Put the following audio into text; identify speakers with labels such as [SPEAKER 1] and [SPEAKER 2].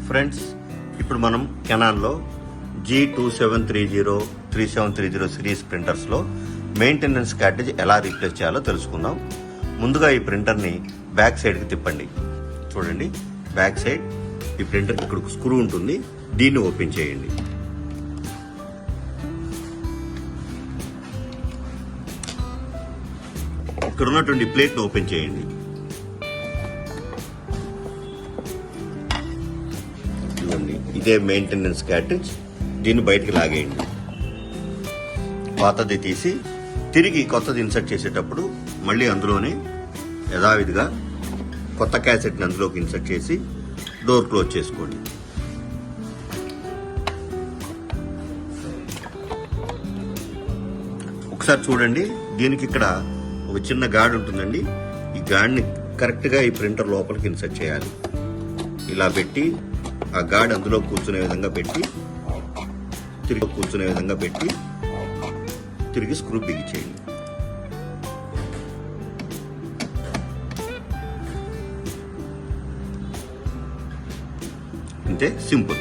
[SPEAKER 1] Friends, ఇప్పుడు మనం కెనాన్లో G2730 3730 series ప్రింటర్స్లో maintenance Carthage ఎలా రీప్లేస్ చేయాలో తెలుసుకుందాం. ముందుగా ఈ ప్రింటర్ని బ్యాక్ సైడ్కి తిప్పండి. చూడండి, బ్యాక్ సైడ్ ఈ ప్రింటర్ ఇక్కడ స్క్రూ ఉంటుంది, దీన్ని ఓపెన్ చేయండి. ఇక్కడ ఉన్నటువంటి ప్లేట్ను ఓపెన్ చేయండి. ఇవ్వండి, ఇదే మెయింటెనెన్స్ కార్టేజ్. దీన్ని బయటికి లాగేయండి. పాతది తీసి తిరిగి కొత్తది ఇన్సర్ట్ చేసేటప్పుడు మళ్ళీ అందులోనే యథావిధిగా కొత్త క్యాసెట్ని అందులోకి ఇన్సర్ట్ చేసి డోర్ క్లోజ్ చేసుకోండి. ఒకసారి చూడండి, దీనికి ఇక్కడ ఒక చిన్న గాడ్ ఉంటుందండి. ఈ గాడ్ని కరెక్ట్గా ఈ ప్రింటర్ లోపలికి ఇన్సర్ట్ చేయాలి. ఇలా పెట్టి ఆ గాడ్ అందులో కూర్చునే విధంగా పెట్టి తిరిగి స్క్రూ బిగించేయండి. అంతే, సింపుల్.